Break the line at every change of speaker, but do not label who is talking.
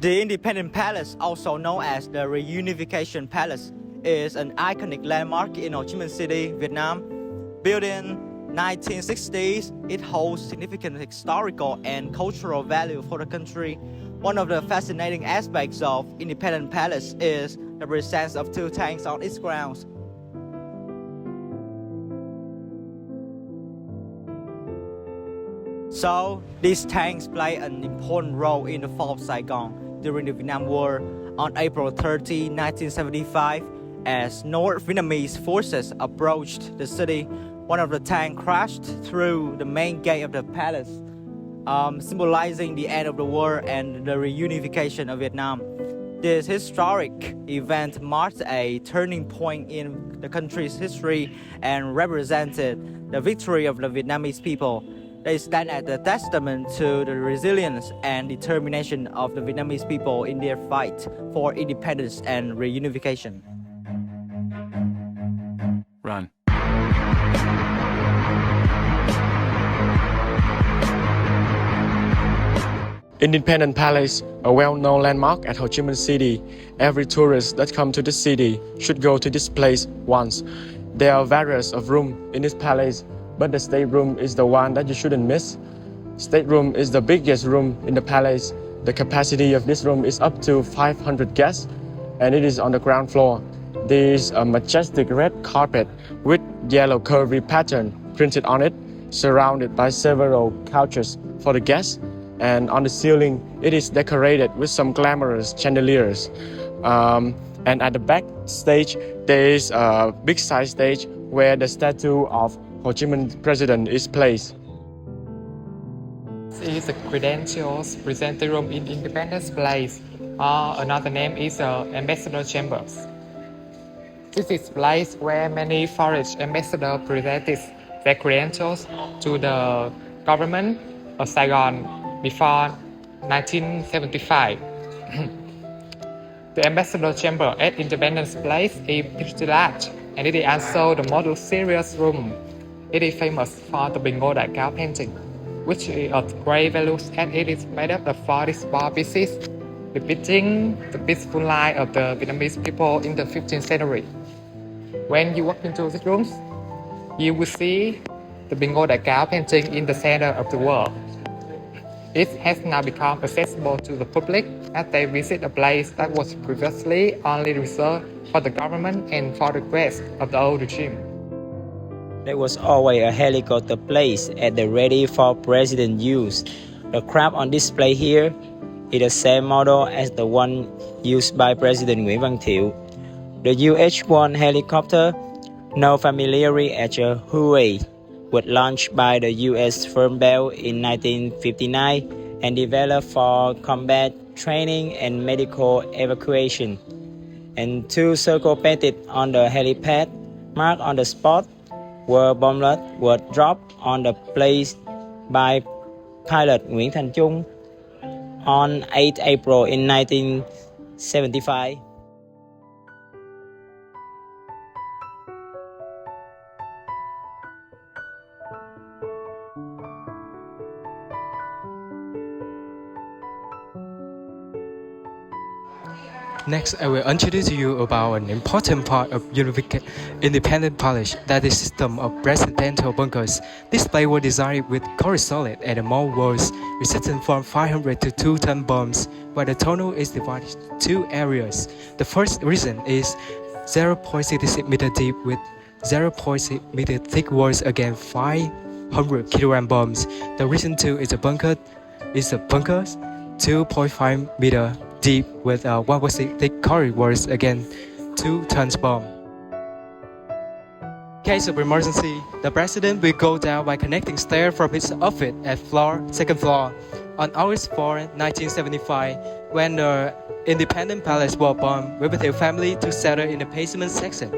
The Independence Palace, also known as the Reunification Palace, is an iconic landmark in Ho Chi Minh City, Vietnam. Built in 1960s, it holds significant historical and cultural value for the country. One of the fascinating aspects of Independence Palace is the presence of two tanks on its grounds. So, these tanks play an important role in the fall of Saigon during the Vietnam War on April 30, 1975. As North Vietnamese forces approached the city, one of the tanks crashed through the main gate of the palace, symbolizing the end of the war and the reunification of Vietnam. This historic event marked a turning point in the country's history and represented the victory of the Vietnamese people. They stand as a testament to the resilience and determination of the Vietnamese people in their fight for independence and reunification.
Run. Independence Palace, a well-known landmark at Ho Chi Minh City. Every tourist that comes to the city should go to this place once. There are various of rooms in this palace, but the stateroom is the one that you shouldn't miss. Stateroom is the biggest room in the palace. The capacity of this room is up to 500 guests, and it is on the ground floor. There is a majestic red carpet with yellow curvy pattern printed on it, surrounded by several couches for the guests. And on the ceiling, it is decorated with some glamorous chandeliers. And at the back stage, there is a big size stage where the statue of Ho Chi Minh President is placed.
This is the credentials presenting room in Independence Place. Another name is Ambassador Chambers. This is place where many foreign ambassadors presented their credentials to the government of Saigon before 1975. The Ambassador Chamber at Independence Place is pretty large, and it is also the most serious room. It is famous for the Bingo Đại Cao painting, which is of great value as it is made up of 44 pieces, depicting the peaceful life of the Vietnamese people in the 15th century. When you walk into these rooms, you will see the Bingo Đại Cao painting in the center of the wall. It has now become accessible to the public as they visit a place that was previously only reserved for the government and for the guests of the old regime.
There was always a helicopter placed at the ready for president use. The craft on display here is the same model as the one used by President Nguyễn Văn Thiệu. The UH-1 helicopter, known familiarly as a Huey, was launched by the U.S. firm Bell in 1959 and developed for combat training and medical evacuation. And two circles painted on the helipad, marked on the spot where bombs were dropped on the place by pilot Nguyễn Thành Trung on 8 April in 1975.
Next, I will introduce you about an important part of Independence Palace, that is system of presidential bunkers. This place was designed with core solid and more walls, resistant from 500 to 2-ton bombs, where the tunnel is divided into two areas. The first reason is 0.66 meter deep with 0.6 meter thick walls against 500 kilogram bombs. The reason two is a bunker 2.5 meter deep with 1.6 thick corridors against 2 tons bomb. In case of emergency, the president will go down by connecting stairs from his office at second floor. On August 4, 1975, when the Independence Palace was bombed, we with their family to settle in the basement section.